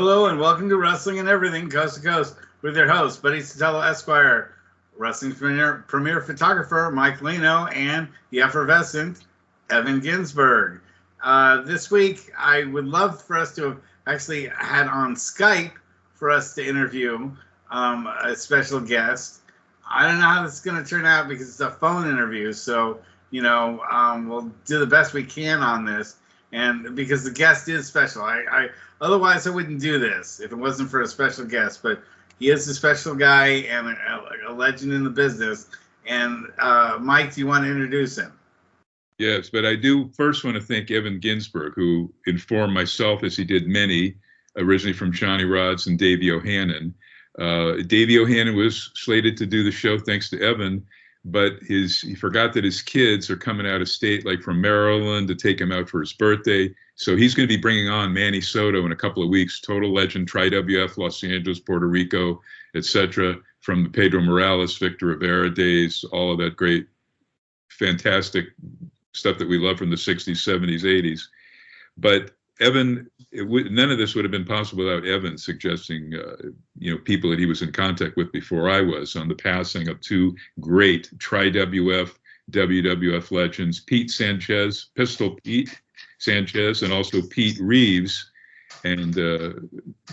Hello and welcome to Wrestling and Everything Coast to Coast with your host, Buddy Sotelo Esquire, wrestling premier photographer Mike Lino, and the effervescent Evan Ginsberg. This week, I would love for us to have actually had on Skype for us to interview a special guest. I don't know how this is going to turn out because it's a phone interview, so we'll do the best we can on this. And because the guest is special, otherwise I wouldn't do this if it wasn't for a special guest. But he is a special guy and a legend in the business. And Mike, do you want to introduce him? Yes, but I do first want to thank Evan Ginsberg, who informed myself, as he did many, originally from Johnny Rodz and Davey O'Hannon. Davey O'Hannon was slated to do the show thanks to Evan, but he forgot that his kids are coming out of state, like from Maryland, to take him out for his birthday. So he's going to be bringing on Manny Soto in a couple of weeks, total legend, Tri-WF, Los Angeles, Puerto Rico, etc., from the Pedro Morales, Victor Rivera days, all of that great, fantastic stuff that we love from the 60s, 70s, 80s. But Evan, none of this would have been possible without Evan suggesting, people that he was in contact with before I was, on the passing of two great Tri-WF, WWF legends, Pete Sanchez, Pistol Pete Sanchez, and also Pete Reeves. And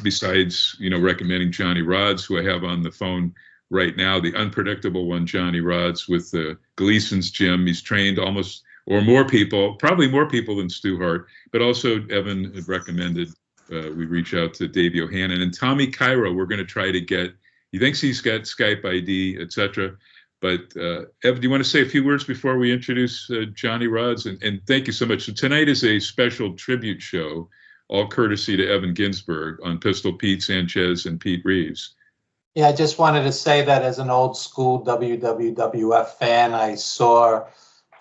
besides, recommending Johnny Rodz, who I have on the phone right now, the unpredictable one, Johnny Rodz, with Gleason's gym. He's trained almost, or more people, probably more people than Stu Hart, but also Evan had recommended we reach out to Davey O'Hannon and Tommy Cairo. We're going to try to get, he thinks he's got Skype ID, etc. But Evan, do you want to say a few words before we introduce Johnny Rodz? And thank you so much. So tonight is a special tribute show, all courtesy to Evan Ginsberg, on Pistol Pete Sanchez and Pete Reeves. Yeah, I just wanted to say that as an old school WWF fan, I saw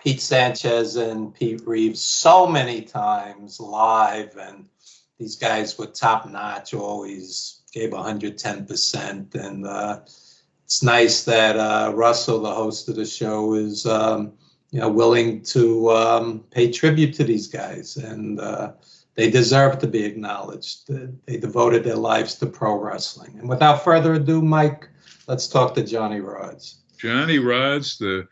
Pete Sanchez and Pete Reeves so many times live, and these guys were top notch, always gave 110%. And it's nice that Russell, the host of the show, is willing to pay tribute to these guys, and they deserve to be acknowledged. They devoted their lives to pro wrestling. And without further ado, Mike, let's talk to Johnny Rodz. Johnny Rodz, the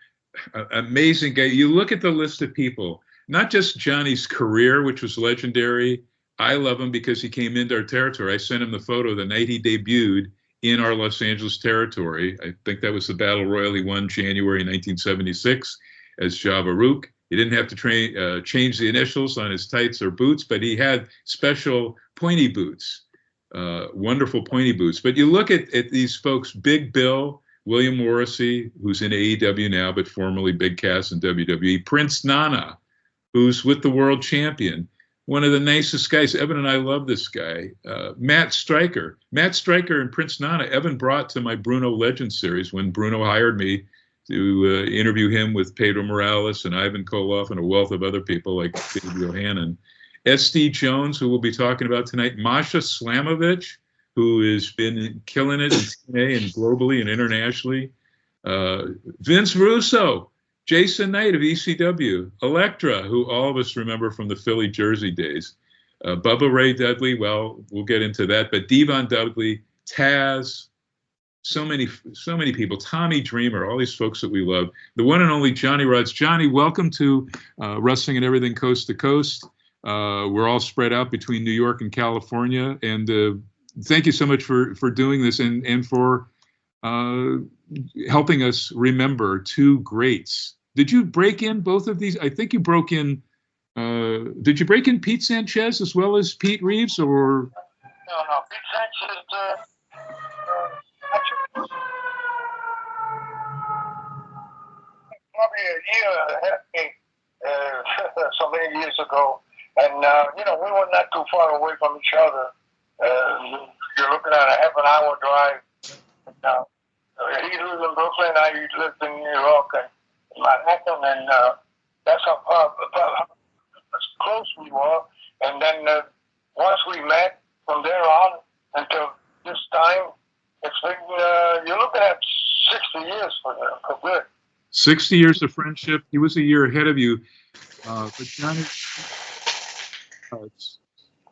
amazing guy. You look at the list of people, not just Johnny's career, which was legendary. I love him because he came into our territory. I sent him the photo the night he debuted in our Los Angeles territory. I think that was the Battle Royal he won January 1976 as Java Rook. He didn't have to change the initials on his tights or boots, but he had special pointy boots, wonderful pointy boots. But you look at these folks, Big Bill, William Morrissey, who's in AEW now, but formerly Big Cass in WWE, Prince Nana, who's with the world champion, one of the nicest guys. Evan and I love this guy. Matt Stryker and Prince Nana, Evan brought to my Bruno Legend series when Bruno hired me to interview him with Pedro Morales and Ivan Koloff and a wealth of other people like Davey O'Hannon. S.D. Jones, who we'll be talking about tonight. Masha Slamovich, who has been killing it in TNA and globally and internationally. Vince Russo, Jason Knight of ECW, Elektra, who all of us remember from the Philly Jersey days. Bubba Ray Dudley, well, we'll get into that, but Devon Dudley, Taz, so many people, Tommy Dreamer, all these folks that we love. The one and only Johnny Rodz. Johnny, welcome to Wrestling and Everything Coast to Coast. We're all spread out between New York and California, and thank you so much for doing this and for helping us remember two greats. Did you break in both of these? I think you broke in. Did you break in Pete Sanchez as well as Pete Reeves, or? No. Pete Sanchez. Probably a year ahead of me, so many years ago, and we were not too far away from each other. You're looking at a half an hour drive. Now, he lived in Brooklyn, I lived in New York and Manhattan, and that's how close we were. And then once we met, from there on until this time, it's been, you're looking at 60 years for good. 60 years of friendship. He was a year ahead of you. But Johnny,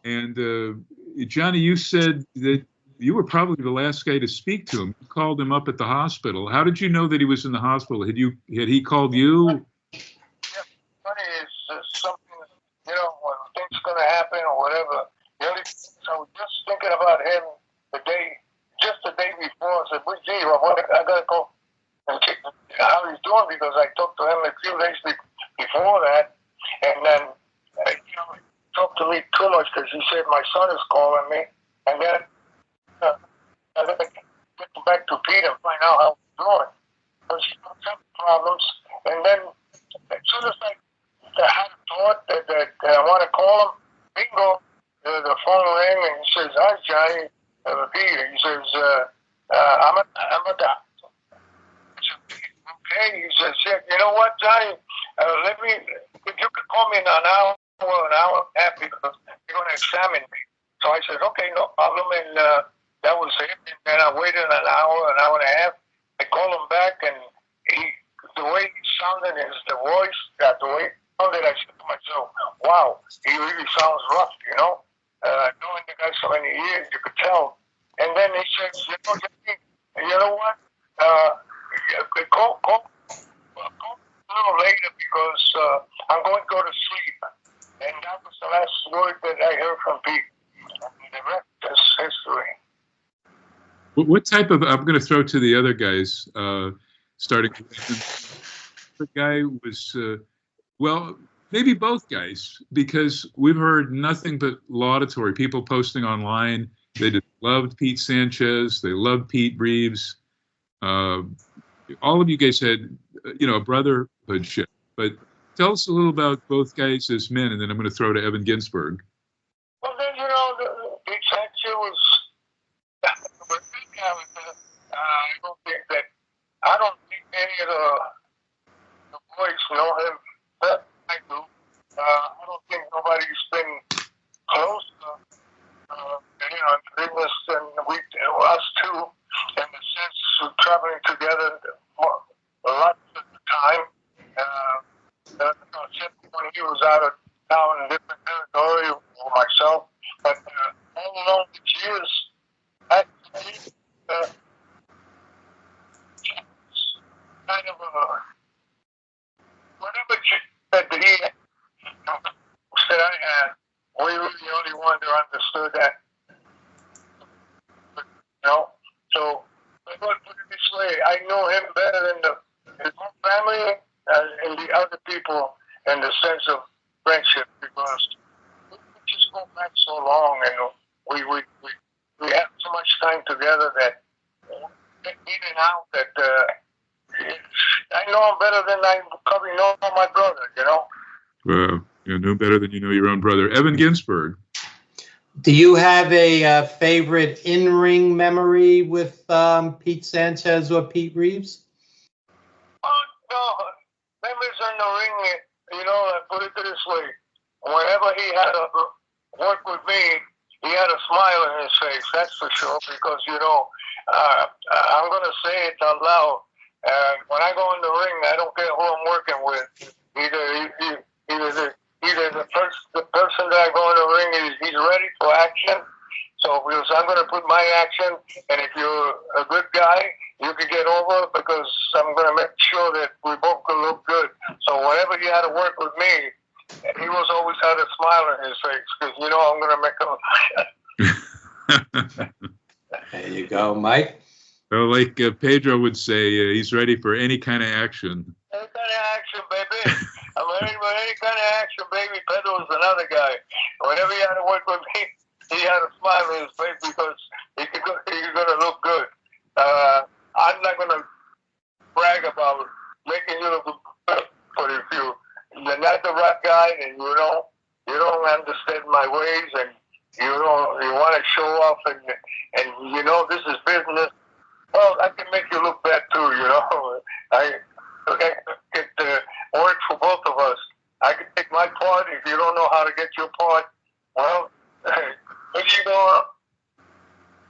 And Johnny, you said that you were probably the last guy to speak to him. You called him up at the hospital. How did you know that he was in the hospital? Had he called you? Yeah, funny is something, you know, when things going to happen or whatever. The only thing, I was just thinking about him just the day before. I said, well, gee, I got to go and check how he's doing, because I talked to him a few days before that. And then, you know, he talked to me too much because he said, my son is calling me. And then I got to get back to Pete and find out how he's doing. Because he had some problems. And then as soon as I had a thought that I want to call him, bingo, the phone rang and he says, hi, Johnny, Peter. He says, I'm at the hospital. I said, okay. He says, yeah, you know what, Johnny, if you could call me in an hour and a half, because you're going to examine me. So I said, okay, no problem. And that was it. And then I waited an hour and a half. I called him back, and the way he sounded, the voice, the way he sounded, I said to myself, wow, he really sounds rough, you know. Knowing the guy so many years, you could tell. And then he says, you know what? Call a little later, because I'm going to go to sleep. And that was the last word that I heard from Pete. And the rest is history. What type of, I'm going to throw to the other guys, starting with the guy was, well, maybe both guys, because we've heard nothing but laudatory, people posting online. They just loved Pete Sanchez. They loved Pete Reeves. All of you guys had, you know, a brotherhoodship. But tell us a little about both guys as men, and then I'm going to throw to Evan Ginsberg. Well, then, you know, Pete Sanchez was I don't think any of the boys know him better than I do. I don't think nobody's been close to, you know, the business and us two, in the sense of traveling together a lot of the time. Except when he was out of town in different territory, or myself. But all along these years, actually, kind of whatever that he said I had, we were the only one who understood that. You know, so I'm going to put it this way: I know him better than his own family and the other people, in the sense of friendship, because we just go back so long, and we have so much time together that in and out that I know him better than I probably know my brother, you know. Well, you know better than you know your own brother. Evan Ginsberg. Do you have a favorite in-ring memory with Pete Sanchez or Pete Reeves? Oh, no. Memories in the ring, you know, I put it this way. Whenever he had to work with me, he had a smile on his face, that's for sure, because, you know, I'm going to say it out loud. When I go in the ring, I don't care who I'm working with. Either the person that I go in the ring he's ready for action. So because I'm going to put my action, and if you're a good guy, you can get over, because I'm going to make sure that we both can look good. So whenever he had to work with me, he was always had a smile on his face, because you know I'm going to make him. There you go, Mike. Well, like Pedro would say, he's ready for any kind of action. Any kind of action, baby. I'm ready for any kind of action, baby. Pedro's another guy. Whenever he had to work with me, he had a smile on his face, because he's going to look good. I'm not going to brag about making you look good, but if you're not the right guy, and you don't understand my ways, and you want to show off, and you know this is business. Well, I can make you look bad too, you know. I get work for both of us. I can take my part. If you don't know how to get your part, well, what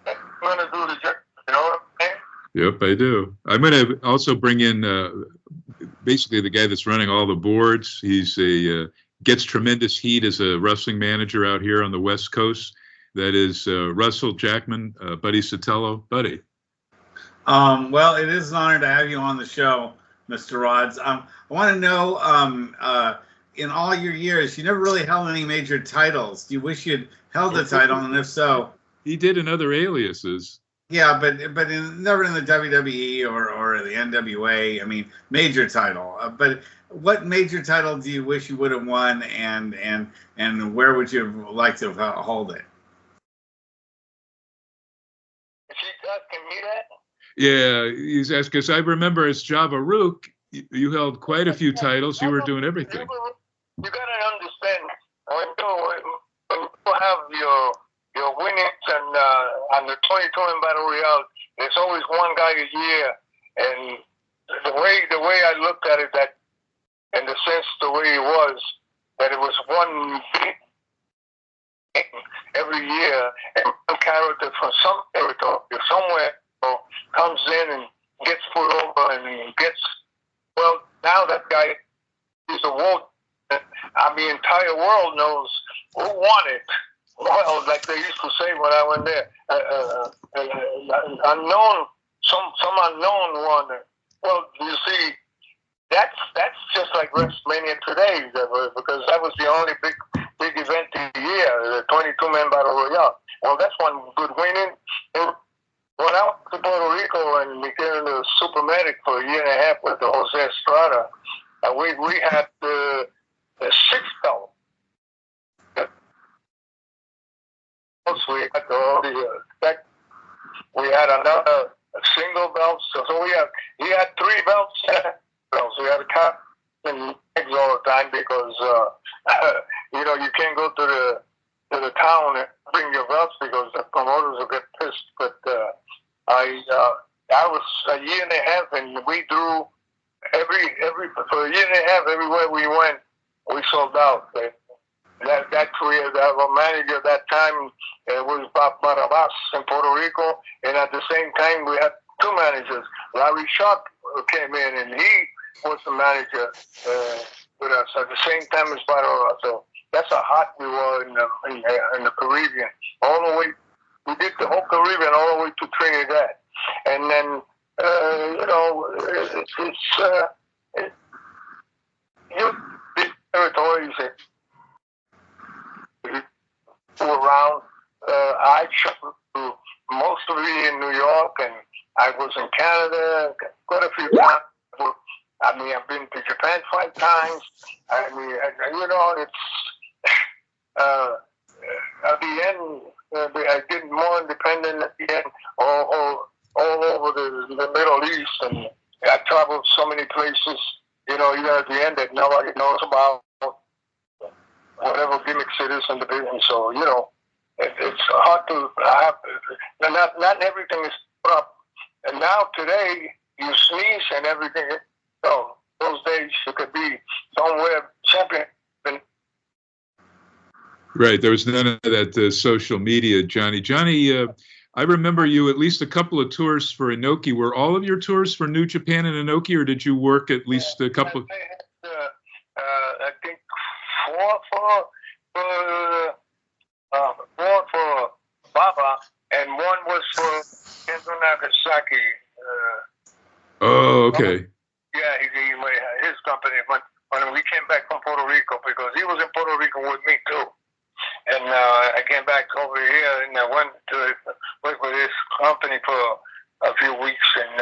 I'm going to do the job. You know what I'm saying? Yep, I do. I'm going to also bring in basically the guy that's running all the boards. He's a gets tremendous heat as a wrestling manager out here on the West Coast. That is Russell Jackman, Buddy Sotelo. Buddy. Well, it is an honor to have you on the show, Mr. Rodz. I want to know, in all your years, you never really held any major titles. Do you wish you'd held the title, and if so? He did in other aliases. Yeah, but never in the WWE or the NWA. I mean, major title. But what major title do you wish you would have won, and where would you have liked to hold it? She's asking me that? Yeah, he's asking, because I remember as Java Rook, you held quite a few titles. You were doing everything. You gotta understand, when you have your winnings and the 22 Battle Royale, there's always one guy a year, and the way I looked at it, that in the sense the way it was, that it was one big every year, and one character from some territory somewhere comes in and gets put over and gets, well, now that guy is a world, and the entire world knows who won it. Well, like they used to say when I went there, unknown, some unknown won it. Well, you see, that's just like WrestleMania today, because that was the only big event of the year, the 22-man Battle Royale. Well, that's one good winning. And when I went to Puerto Rico and became the super medic for a year and a half with the Jose Estrada, we had the 6 belt. We had we had another single belt. So he had 3 belts. So we had a cap and eggs all the time because you can't go to the town and bring your belts because the promoters will get pissed. But I was a year and a half, and we drew for a year and a half everywhere we went, we sold out. That career, that manager at that time was Bob Barabas in Puerto Rico, and at the same time we had 2 managers. Larry Sharp came in, and he was the manager with us at the same time as Barabas. So that's how hot we were in the Caribbean. All the way, we did the whole Caribbean all the way to Trinidad, and then territories around. I traveled to most of it in New York, and I was in Canada quite a few times. I've been to Japan 5 times. It's at the end, I did more independent at the end, all over the Middle East, and I traveled so many places, even at the end that nobody knows about, whatever gimmicks it is in the business. So, it's hard to have, not everything is put up. And now today, you sneeze and everything. So those days you could be somewhere champion. Right. There was none of that social media, Johnny. Johnny, I remember you at least a couple of tours for Inoki. Were all of your tours for New Japan and Inoki, or did you work at least a couple? I think 4 for Baba, and 1 was for Kenzo Nagasaki. Oh, okay. Yeah, his company. When we came back from Puerto Rico, because he was in Puerto Rico with me too, and I came back over here and I went to work with his company for a few weeks, and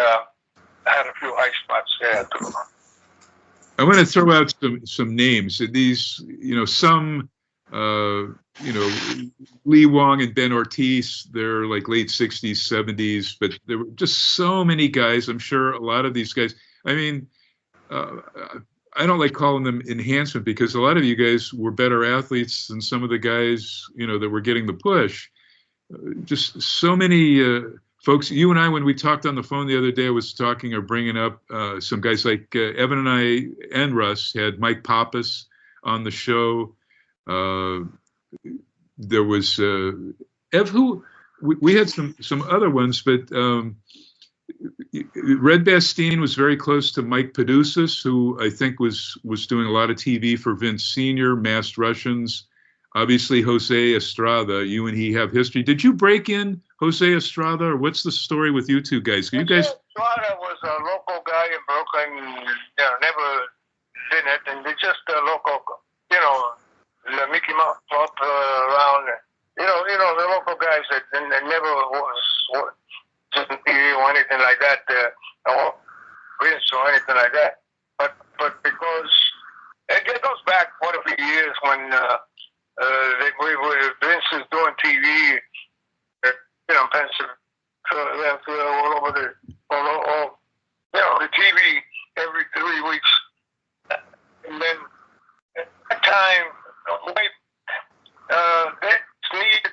had a few high spots there too. I want to throw out some names. These, some, Lee Wong and Ben Ortiz, they're like late 60s, 70s, but there were just so many guys. I'm sure a lot of these guys, I mean, I don't like calling them enhancement because a lot of you guys were better athletes than some of the guys, that were getting the push. Just so many folks. You and I, when we talked on the phone the other day, I was talking or bringing up some guys like Evan and I and Russ had Mike Pappas on the show. There was Ev, who we had some other ones, but Red Bastien was very close to Mike Padusis, who I think was doing a lot of TV for Vince Sr., Masked Russians. Obviously, Jose Estrada, you and he have history. Did you break in Jose Estrada, or what's the story with you two guys? You guys. Estrada was a local guy in Brooklyn. Never did it, and it's just a local, the Mickey Mouse Club around. The local guys that never was or anything like that, or Vince or anything like that. But because it goes back quite a few years when Vince is doing TV, Pennsylvania, all over the TV every 3 weeks, and then at that time, they needed,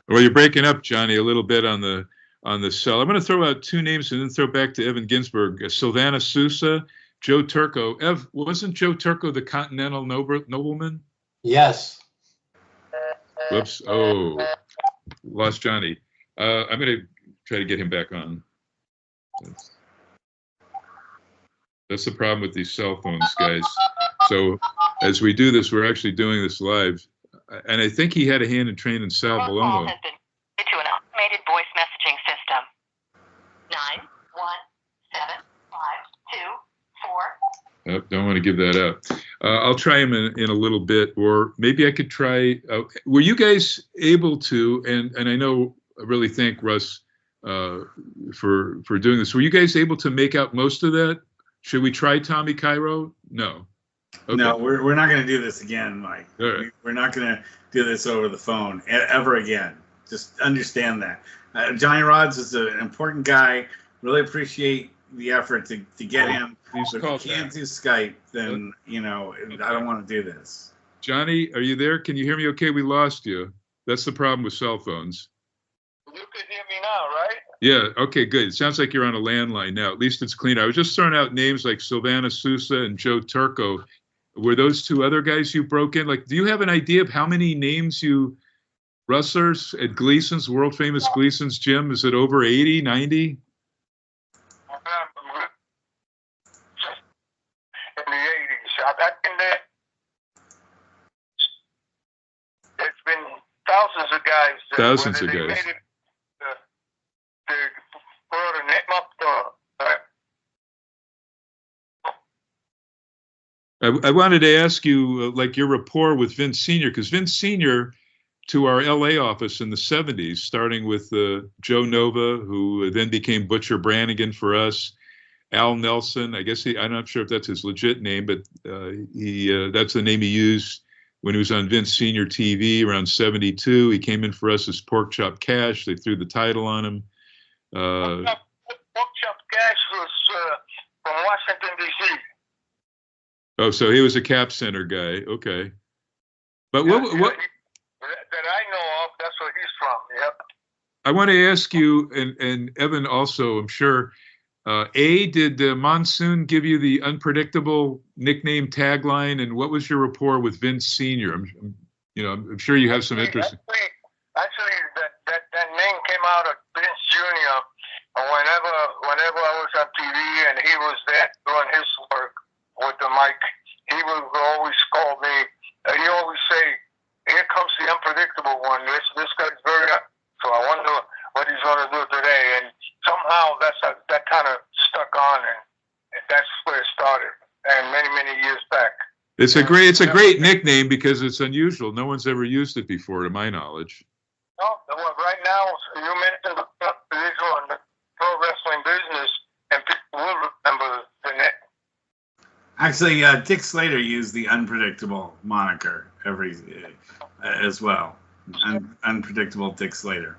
Well, you're breaking up, Johnny, a little bit on the cell. I'm going to throw out two names and then throw back to Evan Ginsberg. Sylvana Sousa, Joe Turco. Ev, wasn't Joe Turco the Continental nobleman? Yes. Whoops. Oh, lost Johnny. I'm going to try to get him back on. That's the problem with these cell phones, guys. So as we do this, we're actually doing this live. And I think he had a hand in training Sal Balomo. Call has been to an automated voice messaging system. 91752. Oh, don't want to give that up. I'll try him in a little bit, or maybe I could try. Were you guys able to? And I know I really thank Russ for doing this. Were you guys able to make out most of that? Should we try Tommy Cairo? No. Okay. No, we're not going to do this again, Mike. Right. We're not going to do this over the phone ever again. Just understand that. Johnny Rodz is an important guy. Really appreciate the effort to get him. Please But call if you can't back. do Skype, then, I don't want to do this. Johnny, are you there? Can you hear me okay? We lost you. That's the problem with cell phones. You can hear me now, right? Yeah, okay, good. It sounds like you're on a landline now. At least it's clean. I was just throwing out names like Sylvana Sousa and Joe Turco. Were those two other guys you broke in? Like, do you have an idea of how many names wrestlers at Gleason's, world famous Gleason's gym? Is it over 80, 90? In the 80s. I've been there. There's been thousands of guys. Thousands of guys. Made it, they brought a name up I wanted to ask you, like, your rapport with Vince Sr., because Vince Sr. to our LA office in the 70s, starting with Joe Nova, who then became Butcher Brannigan for us, Al Nelson. I guess I'm not sure if that's his legit name, but that's the name he used when he was on Vince Sr. TV around 72. He came in for us as Pork Chop Cash. They threw the title on him. Pork Chop Cash was from Washington, D.C. Oh, so he was a Cap Center guy. Okay. But what that I know of, that's where he's from. Yep. I want to ask you, and Evan also, I'm sure, did Monsoon give you the unpredictable nickname tagline, and what was your rapport with Vince Sr.? I'm sure you have some interest. Actually, that name came out of Vince Jr. Whenever I was on TV and he was there doing his work with the mic, he would always call me. He always say, "Here comes the unpredictable one. This guy's very up." So I wonder what he's going to do today. And somehow that kind of stuck on, and that's where it started. And many years back. It's a great nickname because it's unusual. No one's ever used it before, to my knowledge. No, well, right now you mentioned the unusual in the pro wrestling business, and people will remember the name. Actually, Dick Slater used the unpredictable moniker as well. Unpredictable Dick Slater.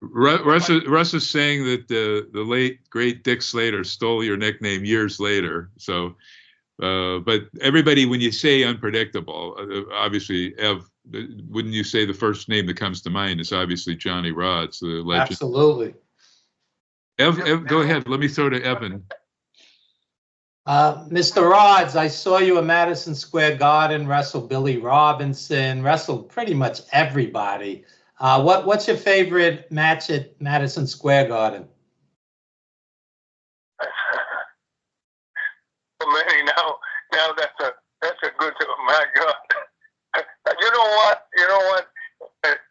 Russ is saying that the late great Dick Slater stole your nickname years later. So, but everybody, when you say unpredictable, obviously, Ev, wouldn't you say the first name that comes to mind is obviously Johnny Rodz, the legend? Absolutely. Ev, go ahead. Let me throw to Evan. Mr. Rodz, I saw you at Madison Square Garden, wrestle Billy Robinson, wrestled pretty much everybody. What's your favorite match at Madison Square Garden? Many now. Now that's a good. My God. You know what?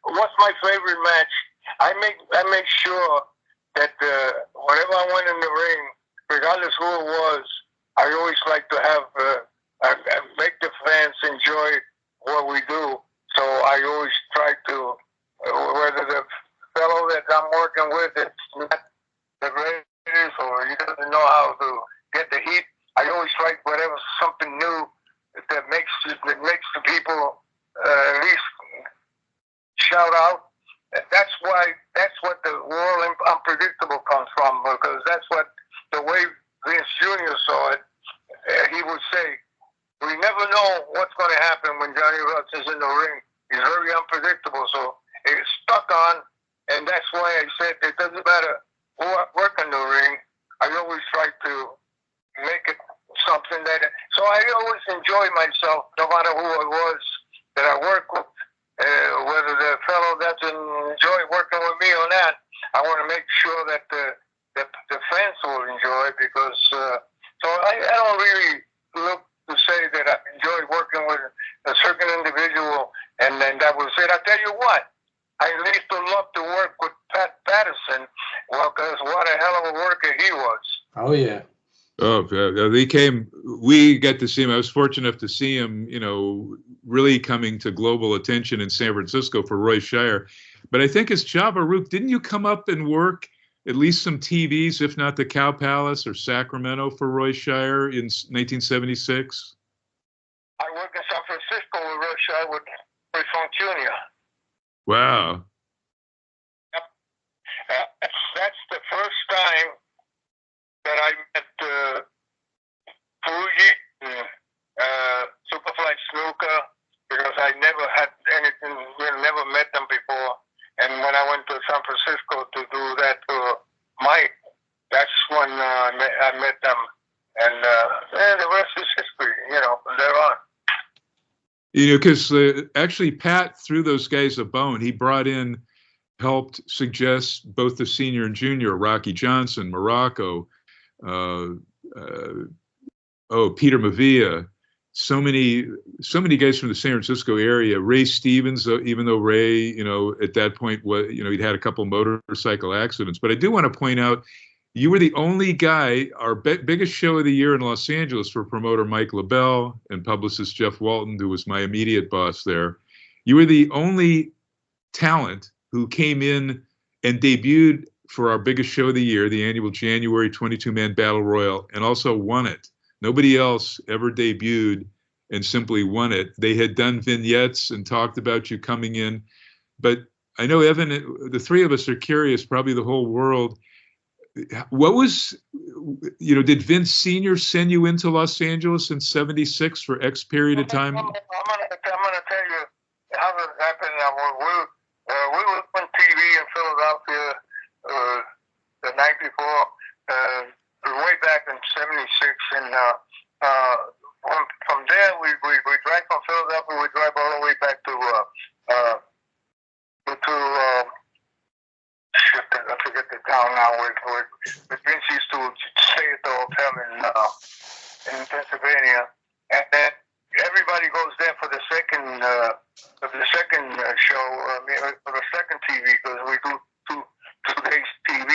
What's my favorite match? I make sure that whenever I went in the ring, regardless who it was, I always like to have make the fans enjoy what we do. So I always try to, whether the fellow that I'm working with is not the greatest or he doesn't know how to get the heat, I always like whatever something new that makes the people at least shout out. That's what the world unpredictable comes from, because that's what the way Vince Jr. saw it. He would say, "We never know what's going to happen when Johnny Rodz is in the ring. He's very unpredictable." So it's stuck on, and that's why I said it doesn't matter who I work in the ring. I always try to make it something that. So I always enjoy myself, no matter who it was that I work with. Whether the fellow doesn't enjoy working with me or not, I want to make sure that the fans will enjoy, because so I don't really look to say that I enjoy working with a certain individual and then that was it. I tell you what, I used to love to work with Pat Patterson, well, because what a hell of a worker he was. Oh yeah. Oh, we got to see him. I was fortunate enough to see him, really coming to global attention in San Francisco for Roy Shire. But I think as Java Rook, didn't you come up and work at least some TVs, if not the Cow Palace or Sacramento for Roy Shire in 1976? I worked in San Francisco with Roy Shire with Roy Funk Jr. Wow. Yep. That's the first time that I met Fuji, Superfly Snooker, because I never had anything, never met them before. And when I went to San Francisco to do that to Mike, that's when I met them. And the rest is history, from there on. Because actually Pat threw those guys a bone. He helped suggest both the senior and junior, Rocky Johnson, Morocco, Peter Mavia, so many guys from the San Francisco area. Ray Stevens, even though Ray, at that point, he'd had a couple motorcycle accidents. But I do want to point out, you were the only guy, our biggest show of the year in Los Angeles for promoter Mike LaBelle and publicist Jeff Walton, who was my immediate boss there. You were the only talent who came in and debuted for our biggest show of the year, the annual January 22-man Battle Royal, and also won it. Nobody else ever debuted and simply won it. They had done vignettes and talked about you coming in. But I know, Evan, the three of us are curious, probably the whole world. What was, did Vince Sr. send you into Los Angeles in '76 for X period of time? I'm gonna tell you how it happened. We were on TV in Philadelphia the night before, way back in '76, and from there we drive from Philadelphia. We drive all the way back to I forget the town now. Where Vince used to stay at the hotel in Pennsylvania, and then everybody goes there for the second show. For the second TV, because we do two days TV.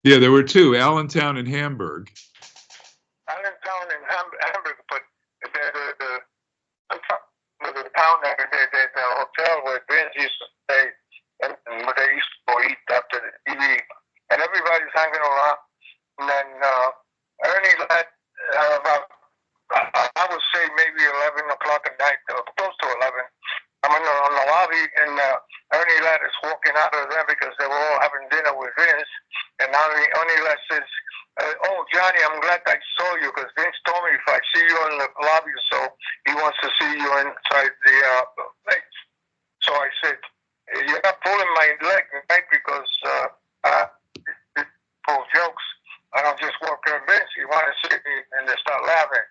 Yeah, there were two, Allentown and Hamburg. Allentown and Hamburg, but the town, the hotel where Vince used to stay, and where they used to go eat after the TV, and everybody's hanging around. And then Ernie Ladd, about, I would say maybe 11 o'clock at night, close to 11. I'm in the lobby, and Ernie Ladd is walking out of there because they were all having dinner with Vince. And Ernie Ladd says, "Oh, Johnny, I'm glad I saw you, because Vince told me if I see you in the lobby, so he wants to see you inside the place." So I said, "You're not pulling my leg, right? Because pull jokes. I don't just walk in Vince. You want to see me," and they start laughing.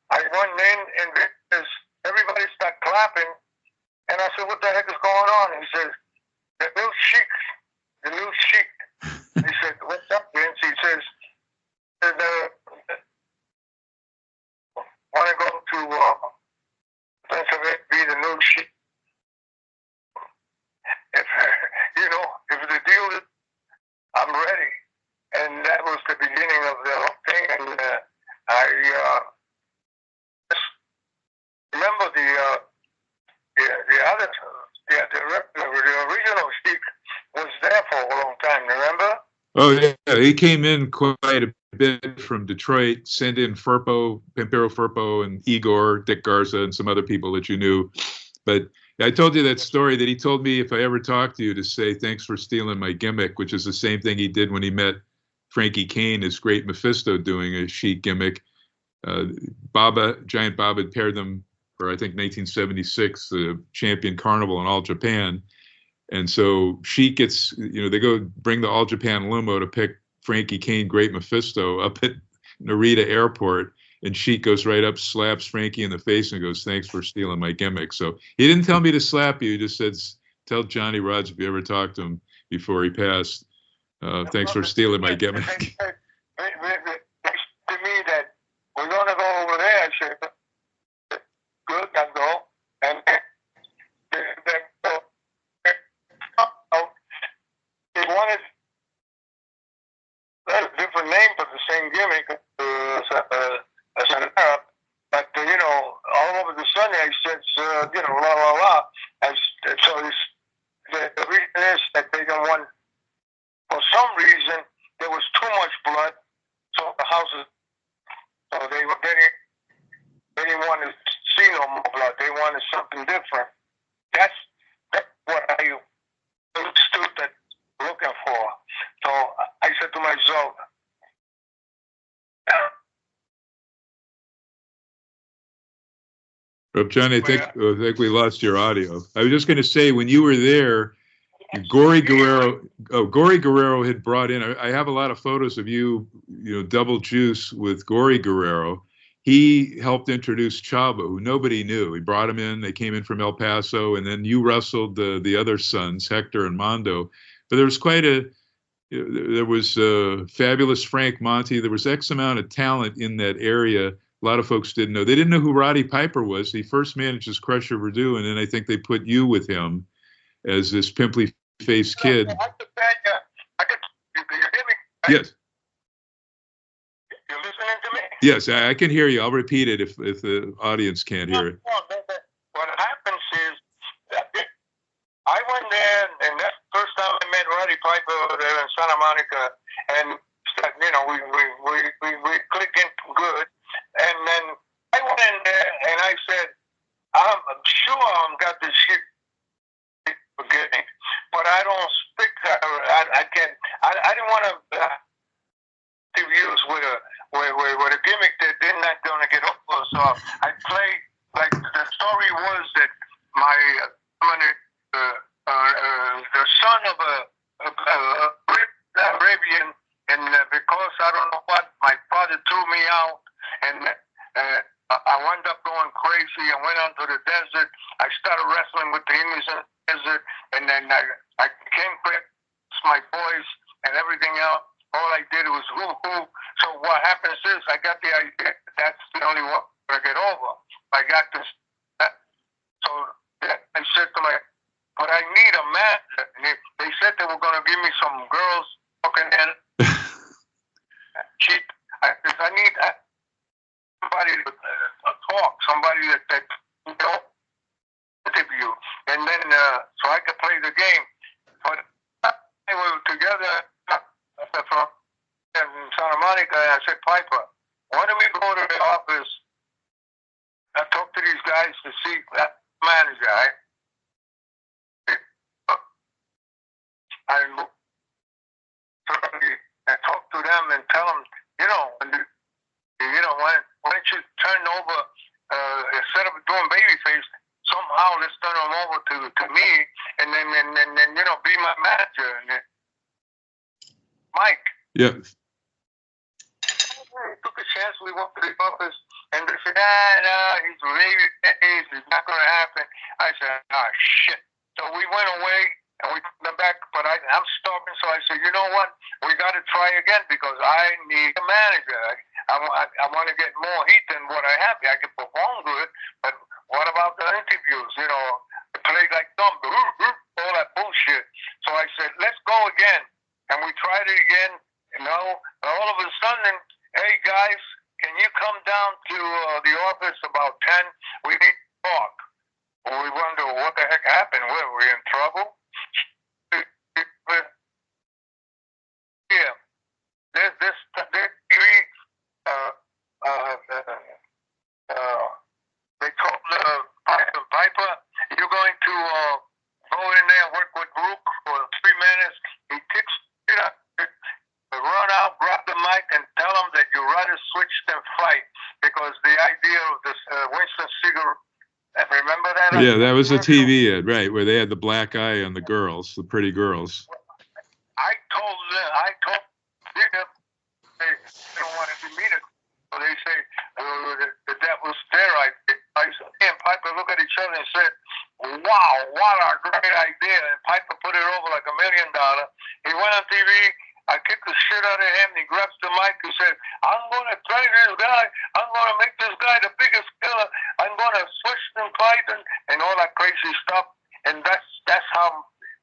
I went in, and everybody started clapping, is going on? He says, the new sheik. He said, what's up, Vince? He says, want to go to Pennsylvania, be the new sheik. If, if the deal is, I'm ready. And that was the beginning of the whole thing. And I just remember the original sheik was there for a long time, remember? Oh, yeah. He came in quite a bit from Detroit, sent in Firpo, Pampero Firpo, and Igor, Dick Garza, and some other people that you knew. But I told you that story that he told me if I ever talked to you to say thanks for stealing my gimmick, which is the same thing he did when he met Frankie Kane, his great Mephisto doing a Sheik gimmick. Giant Bob had paired them for, I think, 1976, the Champion Carnival in All Japan. And so Sheik gets, they go bring the All Japan limo to pick Frankie Kane, Great Mephisto, up at Narita Airport. And Sheik goes right up, slaps Frankie in the face and goes, thanks for stealing my gimmick. So he didn't tell me to slap you. He just said, tell Johnny Rodz if you ever talked to him before he passed. Thanks for stealing my gimmick. They said to me that we're going to go over there. I said, good, I'll go. And they wanted a different name for the same gimmick as an Arab. But, all over the Sunday, I said, la, la, la. So the reason is that they don't want, for some reason, there was too much blood, so the houses, so they didn't want to see no more blood. They wanted something different. That's what I understood that looking for. So I said to myself, Johnny, I think we lost your audio. I was just going to say, when you were there, Gory Guerrero had brought in, I have a lot of photos of you, double juice with Gory Guerrero. He helped introduce Chavo, who nobody knew. He brought him in. They came in from El Paso, and then you wrestled the other sons, Hector and Mondo. But there was there was Fabulous Frank Monty. There was X amount of talent in that area. A lot of folks didn't know. They didn't know who Roddy Piper was. He first managed as Crusher Verdue, and then I think they put you with him as this pimply faced kid. you hear me? Yes. You're listening to me? Yes, I can hear you. I'll repeat it if the audience can't hear it. What happens is that I went there, and that's the first time I met Roddy Piper there in Santa Monica, and we clicked in good. And then I went in there, and I said, I'm sure I've got this shit forgetting, but I don't speak. I can't. I didn't want to use with a gimmick that they're not going to get over. So I played like the story was that the son of a Arabian, and because I don't know what, my father threw me out, and I wound up going crazy. I went onto the desert. I started wrestling with the Indians in the desert, and then I came back to my boys and everything else. All I did was woo-hoo. So what happens is I got the idea that's the only one I get over. I got this. So I said to but I need a man. And they said they were going to give me some girls talking in. I need somebody to talk, somebody that interview, and then so I could play the game. But we were together from Santa Monica, and I said, Piper, why don't we go to the office and talk to these guys to see that manager, right? And talk to them and tell them, why don't you turn over, instead of doing babyface, somehow let's turn them over to me, and then be my manager. And then, Mike. Yeah. We took a chance. We went to the office, and they said, no, he's babyface. It's not going to happen. I said, shit. So we went away and we came back, but I'm starving, so I said, you know what? We got to try again because I need a manager. I want to get more heat than what I have. I can perform good, but what about the interviews? You know, play like dumb, all that bullshit. So I said, let's go again. And we tried it again, you know. All of a sudden, hey guys, can you come down to the office about 10? We need to talk. Well, we wonder what the heck happened. Were we in trouble? Yeah. This TV, they told Piper, you're going to go in there and work with Brooke for 3 minutes. He kicks it up. Run out, grab the mic, and tell them that you rather switch than fight because the idea of this Winston Seagull. Remember that? Yeah, that was a TV ad, right, where they had the black eye on the girls, the pretty girls. I told them, they don't want to meet it. So they say, that was their idea. I said, and Piper looked at each other and said, wow, what a great idea. And Piper put it over like $1 million. He went on TV. I kicked the shit out of him. He grabs the mic. He said, I'm going to train this guy. I'm going to make this guy the biggest killer. I'm going to switch and fight and all that crazy stuff. And that's how,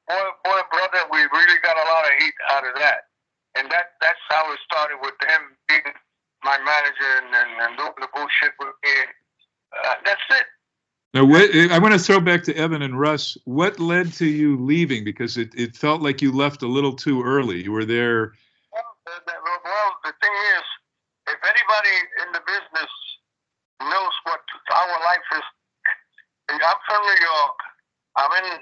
boy, brother, we really got a lot of heat out of that. And that's how it started with him being my manager and doing the bullshit with me. That's it. Now, I want to throw back to Evan and Russ. What led to you leaving? Because it felt like you left a little too early. You were there. Well, the thing is, if anybody in the business knows what our life is, I'm from New York. I'm in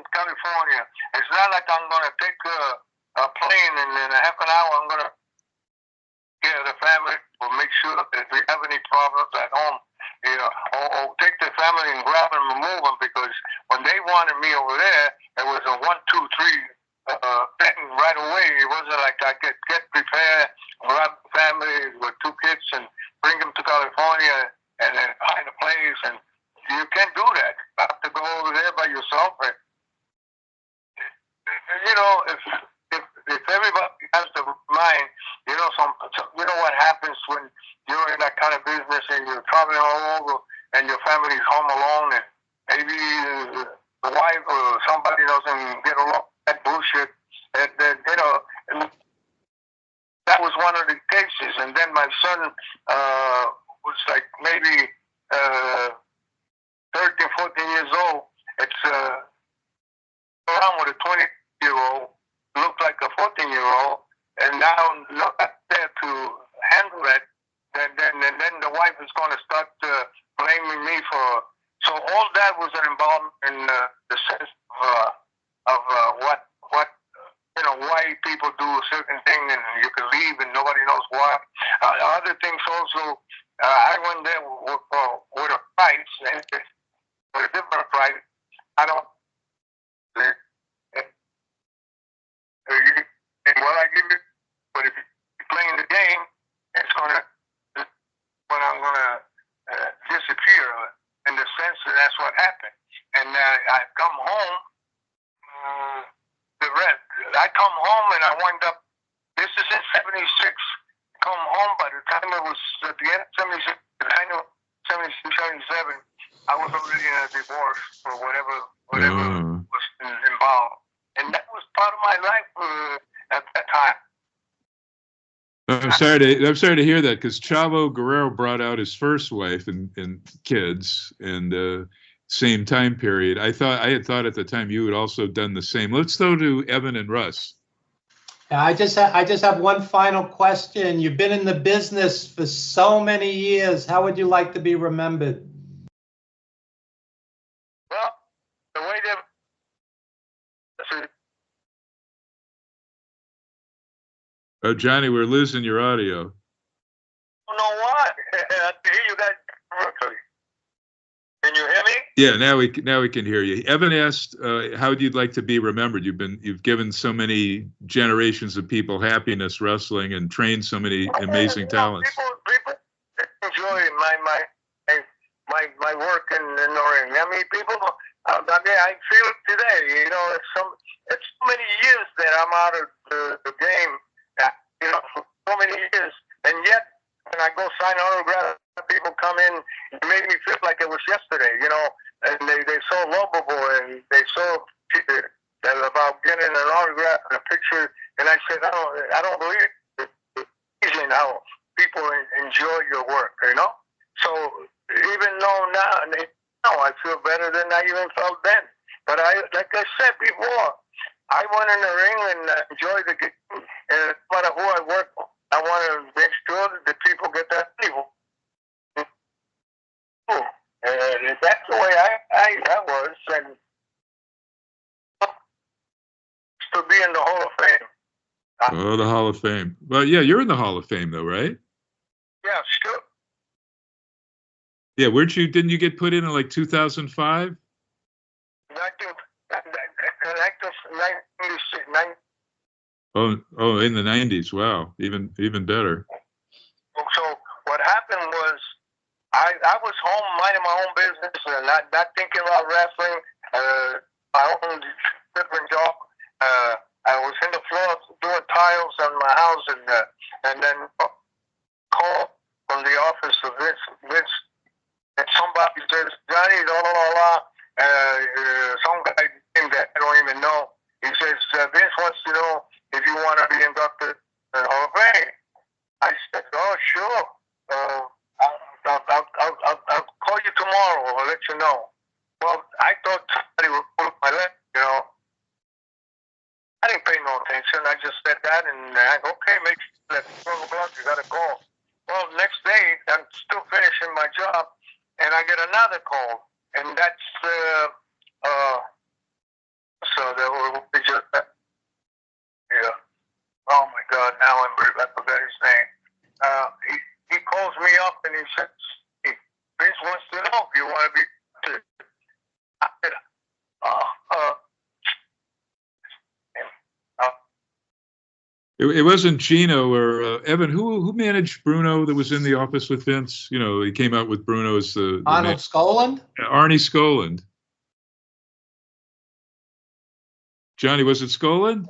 California. It's not like I'm going to take a plane and in a half an hour I'm going to get the family or make sure that if we have any problems at home, you know, or take the family and grab them and move them because when they wanted me over there, it was a 1, 2, 3 thing right away. It wasn't like I could get prepared, grab the family with 2 kids and bring them to California and then find a place. And you can't do that. You have to go over there by yourself. And, you know, if everybody has the mind, you know, you know what happens when you're in that kind of business and you're traveling all over and your family's home alone and maybe the wife or somebody doesn't get along with that bullshit. And then, you know, and that was one of the cases. And then my son was like maybe 13, 14 years old. It's around with a 20-year-old, looked like a 14-year-old, and now not there to handle it. And then the wife is going to start blaming me for. So all that was involved in the sense of what you know, why people do a certain thing and you can leave and nobody knows why. Other things also. I went there with a price, with a different price. I don't. Well, I give it, but if you're playing the game, it's gonna. When I'm gonna disappear, in the sense that that's what happened. And I come home. I come home and I wind up. This is in '76. Come home by the time it was at the end of '76, the end of '76, '77. I was already in a divorce or whatever was involved, and that was part of my life at that time. I'm sorry to hear that because Chavo Guerrero brought out his first wife and kids and same time period. I had thought at the time you had also done the same. Let's go to Evan and Russ. I just have one final question. You've been in the business for so many years. How would you like to be remembered? Well, the way they. Oh, Johnny, we're losing your audio. You know what? I can hear you guys correctly. Can you hear me? Yeah, now we can hear you. Evan asked, how would you like to be remembered? You've given so many generations of people happiness wrestling and trained so many amazing talents. People enjoy my work in the ring. I mean, people. I mean, I feel it today. You know, it's so many years that I'm out of the game. You know, for so many years, and yet when I go sign autographs, people come in and make me feel like it was yesterday. You know, and they're so lovable and they're so about getting an autograph and a picture. And I said, I don't believe it. It's amazing how people enjoy your work. You know, so even though now I feel better than I even felt then. But like I said before, I went in the ring and enjoyed the game. And no matter who I work with, I want to make sure that the people get that people. And that's the way I was. And to be in the Hall of Fame. Oh, the Hall of Fame. Well, yeah, you're in the Hall of Fame, though, right? Yeah, sure. Yeah, didn't you get put in like 2005? Oh, in the 90s. Wow, even better. So what happened was I was home minding my own business and not thinking about wrestling. My own different job. I was in the floor doing tiles on my house, and then call from the office of Vince, and somebody says, Johnny, some guy named that I don't even know. He says, Vince wants to know if you want to be inducted in the Hall of Fame. I said, oh, sure. I'll call you tomorrow. I'll let you know. Well, I thought somebody would pull my leg, you know. I didn't pay no attention. I just said that, and okay, make sure that 12 o'clock you got to call. Well, next day, I'm still finishing my job, and I get another call, and that's so there was just yeah. Oh my God! Now I forgot his name. He calls me up and he says, hey, Vince wants to know if you want to be. I said, It wasn't Gino or Evan. Who managed Bruno that was in the office with Vince? You know, he came out with Bruno as the Arnold Skoland? Arnie Skoland. Johnny, was it Skoland?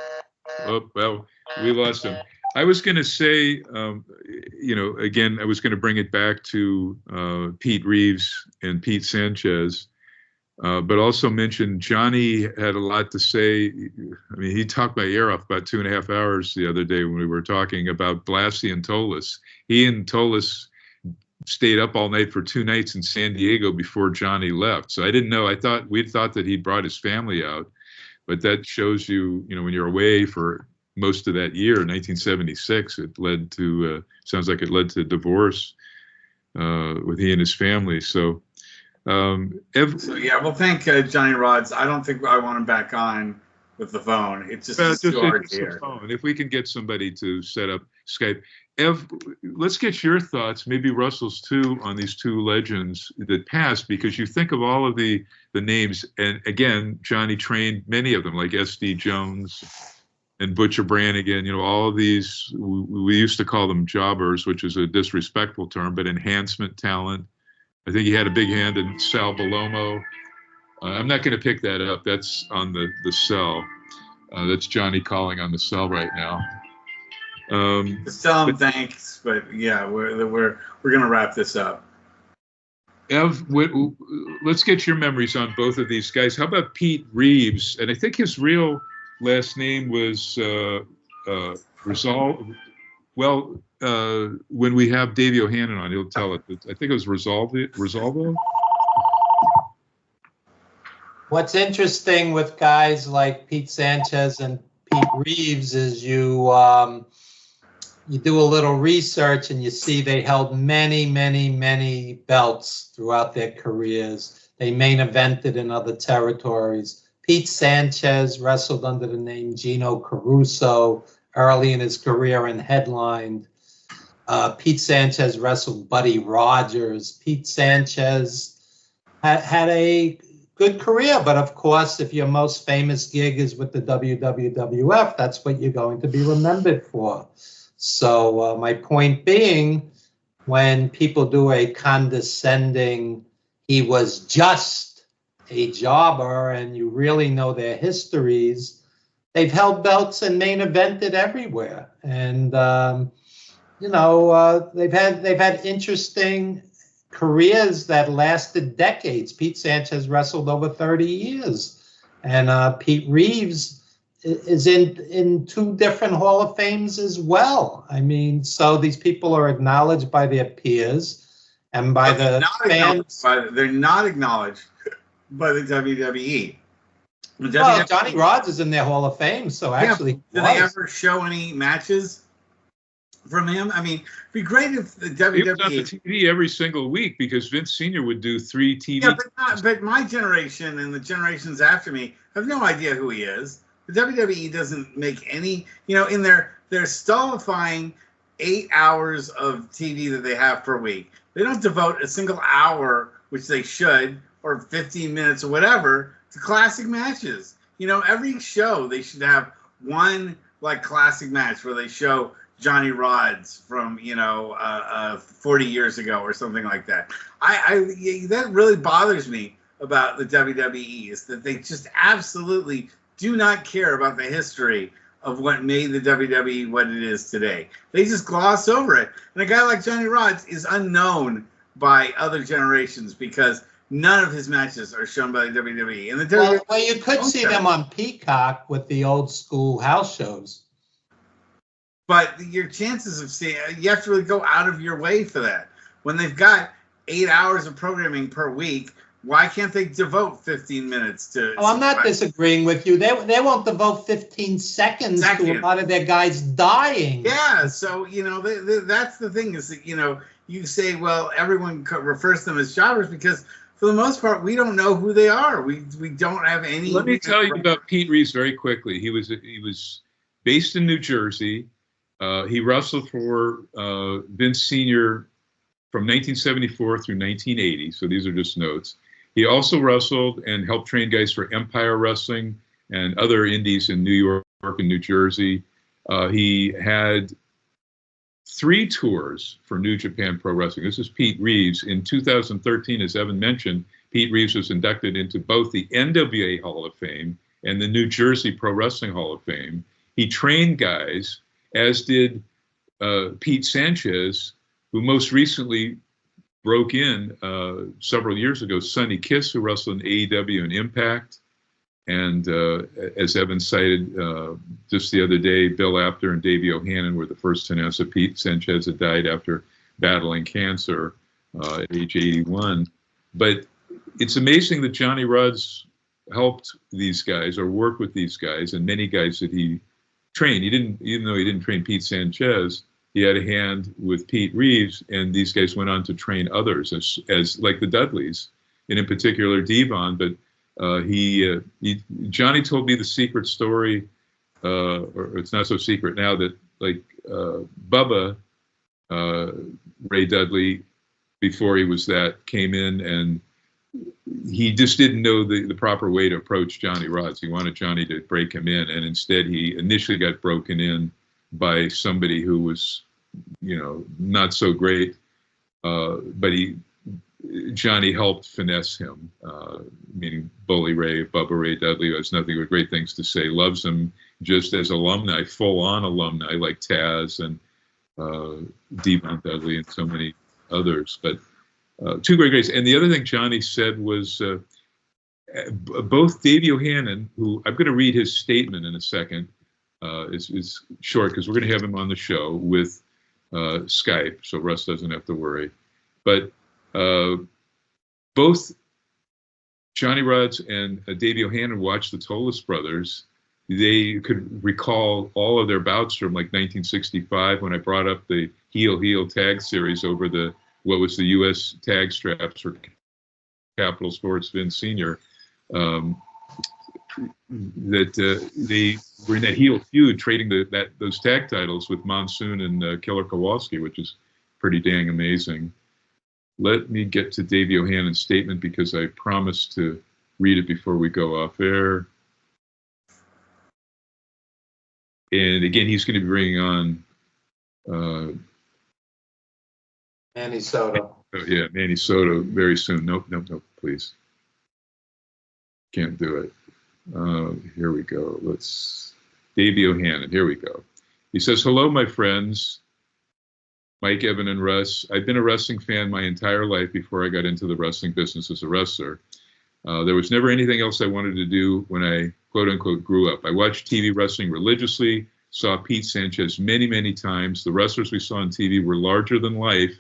Oh, well, we lost him. I was going to say, you know, again, I was going to bring it back to Pete Reeves and Pete Sanchez, but also mention Johnny had a lot to say. I mean, he talked my ear off about 2.5 hours the other day when we were talking about Blassie and Tolis. He and Tolis stayed up all night for 2 nights in San Diego before Johnny left. So I didn't know. We'd thought that he brought his family out, but that shows you, you know, when you're away for most of that year, 1976, it led to, sounds like it led to divorce with he and his family. So, we'll thank Johnny Rodz. I don't think I want him back on with the phone. It's just too hard to hear. If we can get somebody to set up Skype. Ev, let's get your thoughts, maybe Russell's too, on these 2 legends that passed, because you think of all of the names, and again, Johnny trained many of them, like S.D. Jones and Butcher Brannigan, you know, all of these, we used to call them jobbers, which is a disrespectful term, but enhancement talent. I think he had a big hand in Sal Balomo. I'm not going to pick that up. That's on the cell. That's Johnny calling on the cell right now. Just tell him thanks, but yeah, we're gonna wrap this up. Ev, let's get your memories on both of these guys. How about Pete Reeves? And I think his real last name was Resolve. Well, when we have Davey O'Hannon on, he'll tell it. I think it was Resolvo. What's interesting with guys like Pete Sanchez and Pete Reeves is you do a little research and you see they held many, many, many belts throughout their careers. They main evented in other territories. Pete Sanchez wrestled under the name Gino Caruso early in his career and headlined. Pete Sanchez wrestled Buddy Rogers. Pete Sanchez had a good career, but of course, if your most famous gig is with the WWF, that's what you're going to be remembered for. So my point being, when people do a condescending, he was just a jobber and you really know their histories, they've held belts and main evented everywhere. And, they've had interesting careers that lasted decades. Pete Sanchez wrestled over 30 years. And Pete Reeves is in 2 different Hall of Fames as well. I mean, so these people are acknowledged by their peers and by the fans. They're not acknowledged by the WWE. Well, Johnny Rodz is in their Hall of Fame, so actually, do they ever show any matches from him? I mean, it'd be great if the WWE. He was on the TV every single week because Vince Sr. would do 3 TV. Yeah, but my generation and the generations after me have no idea who he is. The WWE doesn't make any, in their stultifying 8 hours of TV that they have per week. They don't devote a single hour, which they should, or 15 minutes or whatever, to classic matches. Every show they should have one classic match where they show Johnny Rodz from 40 years ago or something like that. That really bothers me about the WWE, is that they just absolutely do not care about the history of what made the WWE what it is today. They just gloss over it. And a guy like Johnny Rodz is unknown by other generations because none of his matches are shown by the WWE. And well, you could see them on Peacock with the old school house shows. But your chances of seeing, you have to really go out of your way for that. When they've got 8 hours of programming per week, why can't they devote 15 minutes to? Oh, I'm not disagreeing with you. They won't devote 15 seconds to a lot of their guys dying. Yeah, so that's the thing is that you say, well, everyone refers to them as jobbers because for the most part we don't know who they are. We don't have any. Let me tell you about Pete Reeves very quickly. He was based in New Jersey. He wrestled for Vince Sr. from 1974 through 1980. So these are just notes. He also wrestled and helped train guys for Empire Wrestling and other indies in New York and New Jersey. He had 3 tours for New Japan Pro Wrestling. This is Pete Reeves. In 2013, as Evan mentioned, Pete Reeves was inducted into both the NWA Hall of Fame and the New Jersey Pro Wrestling Hall of Fame. He trained guys, as did Pete Sanchez, who most recently broke in several years ago. Sonny Kiss, who wrestled in AEW and Impact. And as Evan cited just the other day, Bill Apter and Davey O'Hannon were the first to announce that Pete Sanchez had died after battling cancer at age 81. But it's amazing that Johnny Rodz helped these guys or worked with these guys, and many guys that he trained. Even though he didn't train Pete Sanchez, he had a hand with Pete Reeves, and these guys went on to train others as like the Dudleys, and in particular Devon. But Johnny told me the secret story, or it's not so secret now, that Bubba Ray Dudley, before he was that, came in and he just didn't know the proper way to approach Johnny Rodz. He wanted Johnny to break him in, and instead he initially got broken in by somebody who was, not so great, but Johnny helped finesse him, meaning Bully Ray, Bubba Ray Dudley, who has nothing but great things to say, loves him just as alumni, full-on alumni like Taz and Devon Dudley and so many others. But 2 great guys. And the other thing Johnny said was both Davey O'Hannon, who I'm going to read his statement in a second, is short because we're going to have him on the show with Skype, so Russ doesn't have to worry. But both Johnny Rodz and Davey O'Hannon watched the Tolis Brothers. They could recall all of their bouts from 1965 when I brought up the heel tag series over what was the U.S. tag straps for Capital Sports Vince Sr. That they were in that heel feud, trading those tag titles with Monsoon and Killer Kowalski, which is pretty dang amazing. Let me get to Davey O'Hannon's statement because I promised to read it before we go off air. And again, he's going to be bringing on Manny Soto. Oh, yeah, Manny Soto very soon. Nope, please. Can't do it. Here we go. Davey O'Hannon. Here we go. He says, hello, my friends, Mike, Evan, and Russ. I've been a wrestling fan my entire life before I got into the wrestling business as a wrestler. There was never anything else I wanted to do when I, quote unquote, grew up. I watched TV wrestling religiously, saw Pete Sanchez many, many times. The wrestlers we saw on TV were larger than life,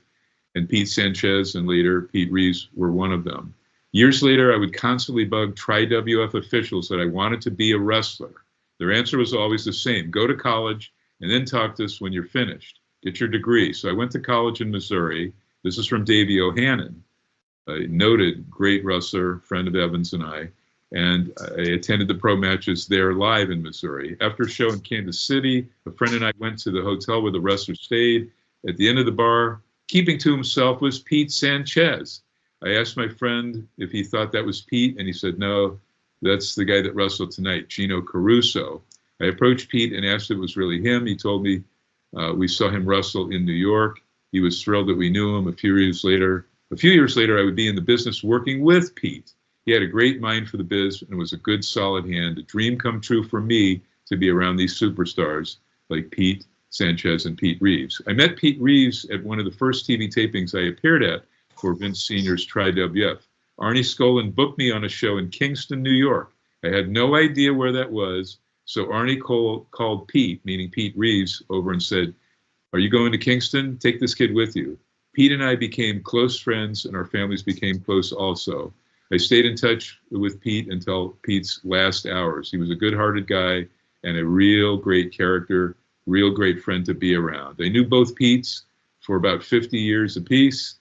and Pete Sanchez and later Pete Reeves were one of them. Years later, I would constantly bug Tri-WF officials that I wanted to be a wrestler. Their answer was always the same: go to college and then talk to us when you're finished. Get your degree. So I went to college in Missouri. This is from Davey O'Hannon, a noted great wrestler, friend of Evans and I attended the pro matches there live in Missouri. After a show in Kansas City, a friend and I went to the hotel where the wrestler stayed. At the end of the bar, keeping to himself, was Pete Sanchez. I asked my friend if he thought that was Pete, and he said, no, that's the guy that wrestled tonight, Gino Caruso. I approached Pete and asked if it was really him. He told me we saw him wrestle in New York. He was thrilled that we knew him. A few years later, I would be in the business working with Pete. He had a great mind for the biz and was a good, solid hand. A dream come true for me to be around these superstars like Pete Sanchez and Pete Reeves. I met Pete Reeves at one of the first TV tapings I appeared at for Vince Sr.'s Tri-WF. Arnie Skolin booked me on a show in Kingston, New York. I had no idea where that was, so Arnie called Pete, meaning Pete Reeves, over and said, are you going to Kingston? Take this kid with you. Pete and I became close friends, and our families became close also. I stayed in touch with Pete until Pete's last hours. He was a good-hearted guy and a real great character, real great friend to be around. I knew both Petes for about 50 years apiece.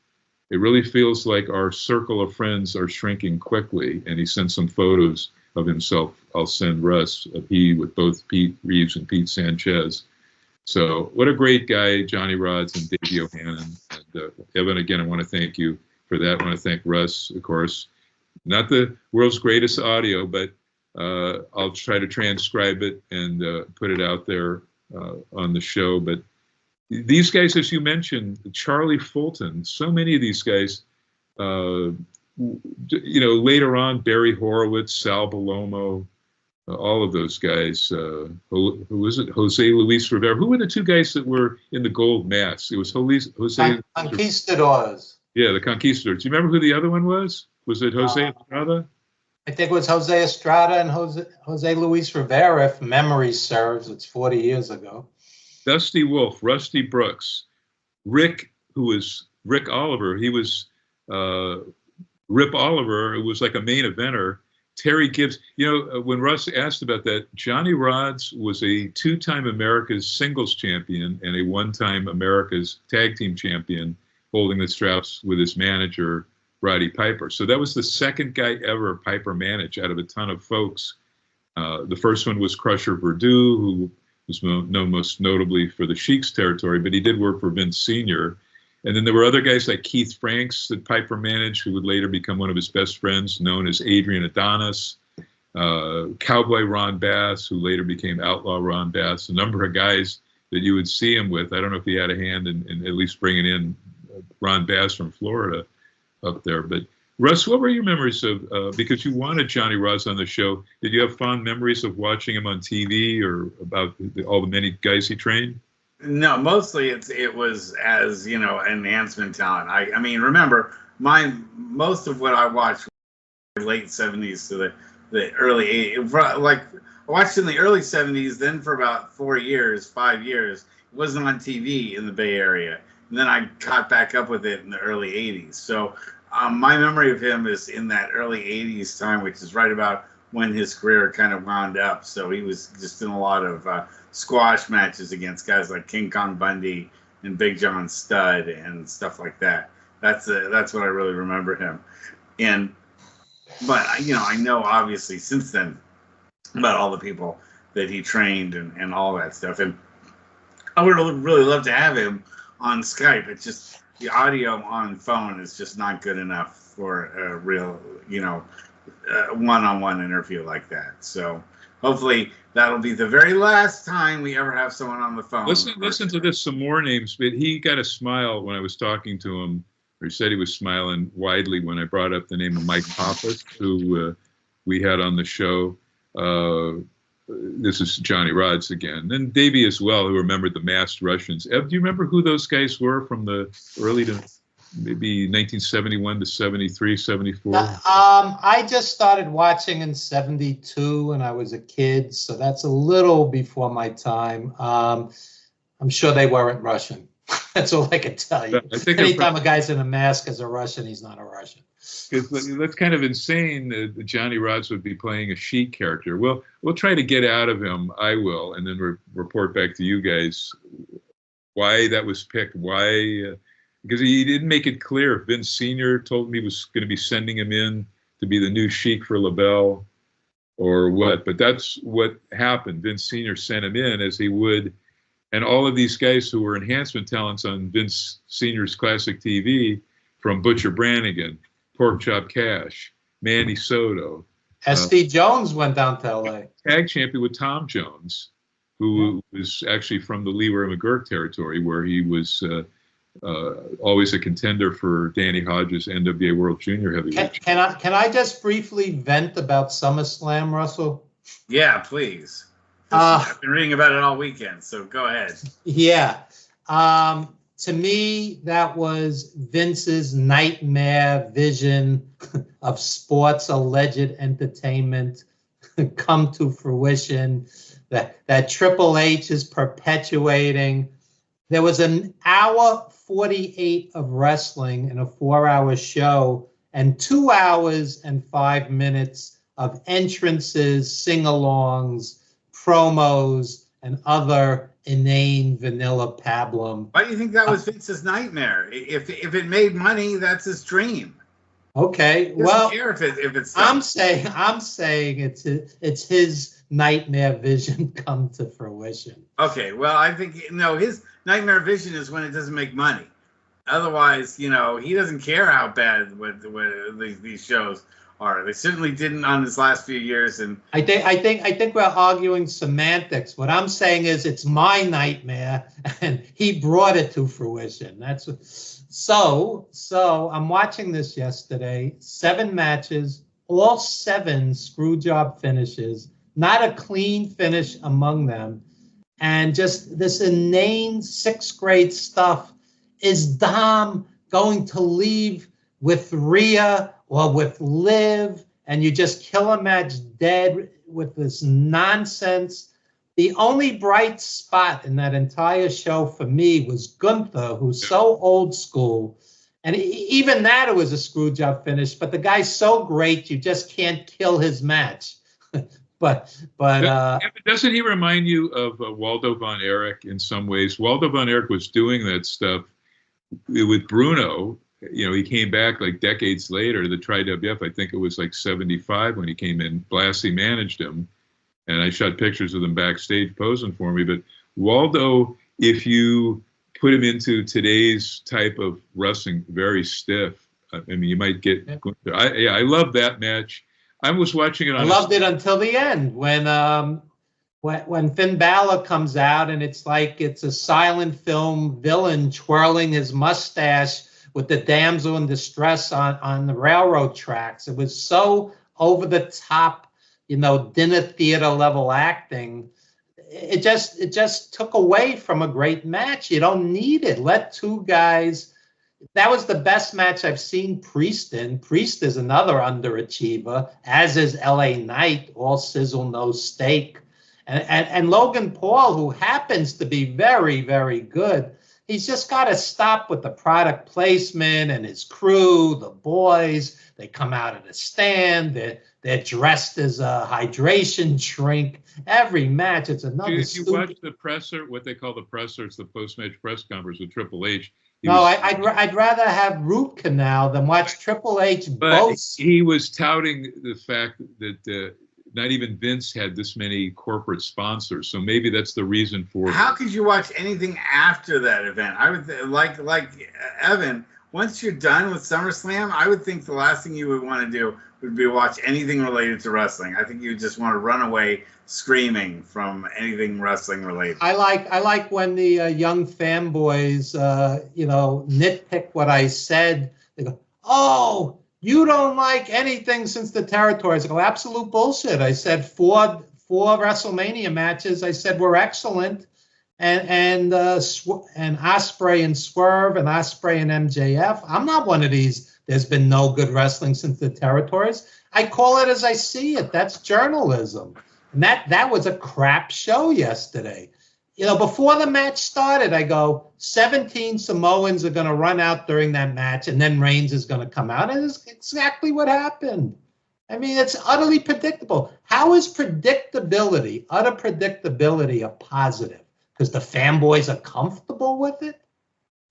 It really feels like our circle of friends are shrinking quickly, and he sent some photos of himself. I'll send Russ, he with both Pete Reeves and Pete Sanchez. So what a great guy, Johnny Rodz and Davey O'Hannon. And Evan, again, I want to thank you for that. I want to thank Russ, of course. Not the world's greatest audio, but I'll try to transcribe it and put it out there on the show. But these guys, as you mentioned, Charlie Fulton, so many of these guys, later on, Barry Horowitz, Sal Balomo, all of those guys. Who was it? Jose Luis Rivera. Who were the two guys that were in the gold mask? It was Jose. Conquistadors. Yeah, the Conquistadors. Do you remember who the other one was? Was it Jose Estrada? I think it was Jose Estrada and Jose Luis Rivera, if memory serves. It's 40 years ago. Dusty Wolf, Rusty Brooks, Rick, who was Rick Oliver. He was Rip Oliver. It was like a main eventer. Terry Gibbs. When Russ asked about that, Johnny Rodz was a two-time America's singles champion and a one-time America's tag team champion, holding the straps with his manager, Roddy Piper. So that was the second guy ever Piper managed out of a ton of folks. The first one was Crusher Verdue, who was known most notably for the Sheik's territory, but he did work for Vince Sr. And then there were other guys like Keith Franks that Piper managed, who would later become one of his best friends, known as Adrian Adonis, Cowboy Ron Bass, who later became Outlaw Ron Bass, a number of guys that you would see him with. I don't know if he had a hand in at least bringing in Ron Bass from Florida up there. But Russ, what were your memories of, because you wanted Johnny Rodz on the show, did you have fond memories of watching him on TV or about all the many guys he trained? No, mostly it was as, enhancement talent. I mean, remember, most of what I watched was late 70s to the early 80s. Like, I watched in the early 70s, then for about 5 years, it wasn't on TV in the Bay Area. And then I caught back up with it in the early 80s. So my memory of him is in that early 80s time, which is right about when his career kind of wound up. So he was just in a lot of squash matches against guys like King Kong Bundy and Big John Studd and stuff like that. That's what I really remember him. But I know obviously since then about all the people that he trained and all that stuff. And I would really love to have him on Skype. It's just the audio on phone is just not good enough for a real, one-on-one interview like that. So hopefully that'll be the very last time we ever have someone on the phone. Listen to this, some more names. But he got a smile when I was talking to him or he said he was smiling widely when I brought up the name of Mike Pappas, who we had on the show. This is Johnny Rodz again. And Davey as well, who remembered the masked Russians. Ev, do you remember who those guys were from the early to maybe 1971 to 73, 74? I just started watching in 72 and I was a kid, so that's a little before my time. I'm sure they weren't Russian. That's all I can tell you. I think anytime a guy's in a mask as a Russian, he's not a Russian. That's kind of insane that Johnny Rodz would be playing a Sheik character. Well, we'll try to get out of him. I will, and then report back to you guys why that was picked. Why? Because he didn't make it clear. Vince Sr. told him he was going to be sending him in to be the new Sheik for LaBelle or what. But that's what happened. Vince Sr. sent him in as he would. And all of these guys who were enhancement talents on Vince Sr.'s classic TV, from Butcher Brannigan, Pork Chop Cash, Manny Soto. S.D. Jones went down to L.A. Tag champion with Tom Jones, who was actually from the Leroy McGurk territory, where he was always a contender for Danny Hodges' NWA World Junior Heavyweight. Can I just briefly vent about SummerSlam, Russell? Yeah, please. I've been reading about it all weekend, so go ahead. Yeah. To me, that was Vince's nightmare vision of sports alleged entertainment come to fruition, that Triple H is perpetuating. There was an hour 48 of wrestling in a 4-hour show and 2 hours and 5 minutes of entrances, sing-alongs, promos, and other inane vanilla pablum. Why do you think that was Vince's nightmare? If it made money, that's his dream. Okay, He doesn't well, care if it's I'm saying it's his nightmare vision come to fruition. Okay, well, I think his nightmare vision is when it doesn't make money. Otherwise, he doesn't care how bad what these shows are. They certainly didn't on his last few years. And I think we're arguing semantics. What I'm saying is it's my nightmare, and he brought it to fruition. That's so. I'm watching this yesterday. 7 matches, all 7 screw job finishes. Not a clean finish among them, and just this inane 6th grade stuff. Is Dom going to leave with Rhea or with Liv, and you just kill a match dead with this nonsense? The only bright spot in that entire show for me was Gunther, who's so old school. And even that, it was a screw job finish, but the guy's so great, you just can't kill his match. But doesn't he remind you of Waldo von Erich in some ways? Waldo von Erich was doing that stuff with Bruno. He came back like decades later to the Tri-WF. I think it was like 75 when he came in. Blassie managed him, and I shot pictures of them backstage posing for me. But Waldo, if you put him into today's type of wrestling, very stiff. I mean, you might get. Yeah. I love that match. I was watching it. I loved it until the end when Finn Balor comes out, and it's like it's a silent film villain twirling his mustache with the damsel in distress on the railroad tracks. It was so over the top, dinner theater level acting. It just took away from a great match. You don't need it. Let 2 guys. That was the best match I've seen Priest in. Priest is another underachiever, as is LA Knight, all sizzle, no steak. And Logan Paul, who happens to be very, very good. He's just got to stop with the product placement and his crew, the boys. They come out of the stand. They're dressed as a hydration drink. Every match, it's another. If you watch the presser, what they call the presser, it's the post-match press conference with Triple H. I'd rather have root canal than watch Triple H boast. He was touting the fact that not even Vince had this many corporate sponsors, so maybe that's the reason for. How could you watch anything after that event? I would like Evan. once you're done with SummerSlam, I would think the last thing you would want to do would be watch anything related to wrestling. I think you just want to run away screaming from anything wrestling related. I like when the young fanboys, nitpick what I said. They go, "Oh, you don't like anything since the territories." I go, "Absolute bullshit." I said four WrestleMania matches. I said were excellent. And Ospreay and Swerve and Ospreay and MJF. I'm not one of these. There's been no good wrestling since the territories. I call it as I see it. That's journalism. And that was a crap show yesterday. Before the match started, I go, 17 Samoans are going to run out during that match, and then Reigns is going to come out. And it's exactly what happened. I mean, it's utterly predictable. How is utter predictability, a positive? Because the fanboys are comfortable with it?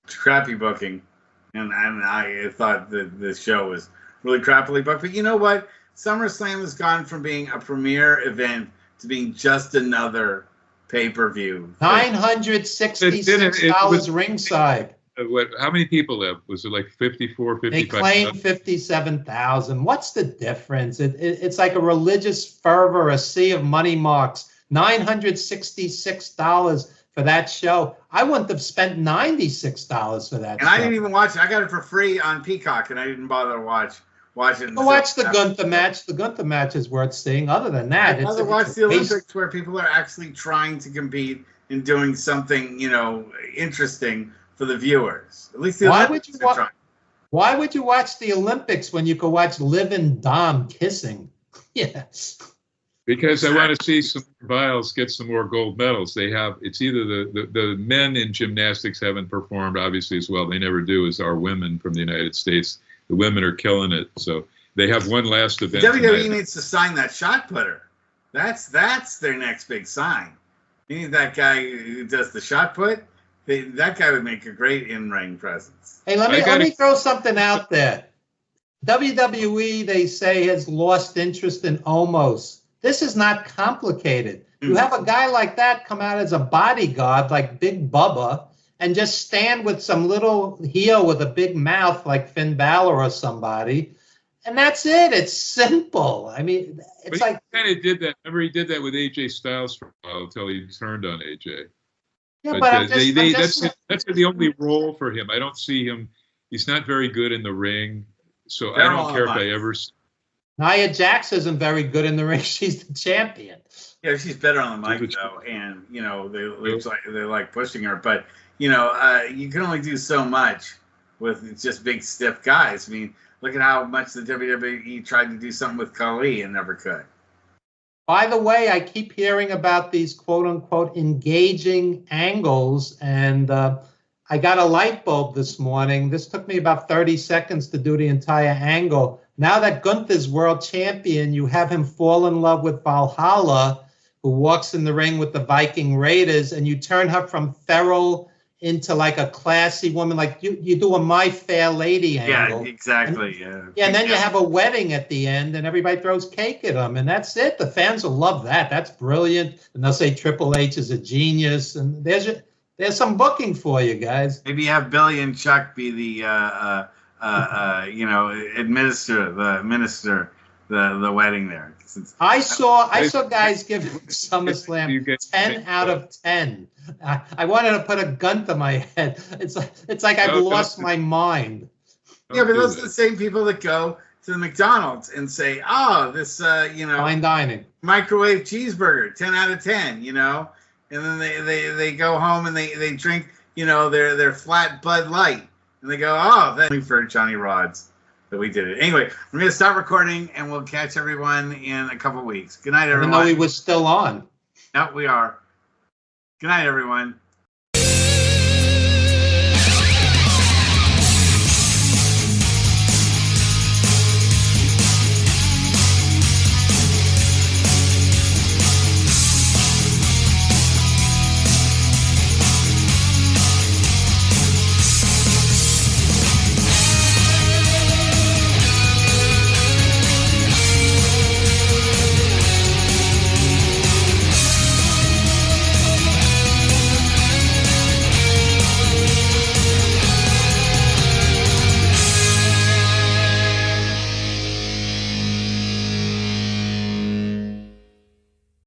It's crappy booking. And I thought that the show was really crappily booked. But you know what? SummerSlam has gone from being a premier event to being just another pay-per-view. $966 ringside. How many people there? Was it like 54, 55? They claim 57,000. What's the difference? It's like a religious fervor, a sea of money marks. $966 for that show. I wouldn't have spent $96 for that. And I didn't even watch it. I got it for free on Peacock, and I didn't bother to watch it. Watch the Gunther match. The Gunther match is worth seeing. Other than that, I'd rather watch the Olympics where people are actually trying to compete and doing something, interesting for the viewers. At least the Olympics are trying. Why would you watch the Olympics when you could watch Liv and Dom kissing? Yes. Because I want to see some Biles get some more gold medals. It's either the men in gymnastics haven't performed obviously as well. They never do as our women from the United States. The women are killing it. So they have one last event. WWE needs to sign that shot putter. That's their next big sign. You need that guy who does the shot put. That guy would make a great in-ring presence. Hey, let me throw something out there. WWE, they say, has lost interest in Omos. This is not complicated. You have a guy like that come out as a bodyguard like Big Bubba and just stand with some little heel with a big mouth like Finn Balor or somebody, and that's it. It's simple. I mean, it's like... He kind of did that. Remember, he did that with AJ Styles for a while until he turned on AJ. Yeah, that's the only role for him. I don't see him. He's not very good in the ring, so I don't care if I ever... Nia Jax isn't very good in the ring. She's the champion. Yeah, she's better on the mic though, and they like pushing her. But you can only do so much with just big stiff guys. I mean, look at how much the WWE tried to do something with Khali and never could. By the way, I keep hearing about these quote unquote engaging angles, and I got a light bulb this morning. This took me about 30 seconds to do the entire angle. Now that Gunther's world champion, you have him fall in love with Valhalla, who walks in the ring with the Viking Raiders, and you turn her from feral into like a classy woman, like you do a My Fair Lady angle. Yeah, exactly. And then you have a wedding at the end, and everybody throws cake at them, and that's it. The fans will love that. That's brilliant. And they'll say Triple H is a genius, and there's some booking for you guys. Maybe have Billy and Chuck be the minister the wedding there. I saw guys give SummerSlam 10 out of 10. I wanted to put a gun to my head. It's like I've lost my mind. Yeah, but those are the same people that go to the McDonald's and say, "Oh, this fine dining microwave cheeseburger, 10 out of 10," and then they go home and they drink their flat Bud Light. And they go, "Oh, thank you for Johnny Rodz that we did it." Anyway, we're going to stop recording, and we'll catch everyone in a couple weeks. Good night, everyone. Even though he was still on. No, we are. Good night, everyone.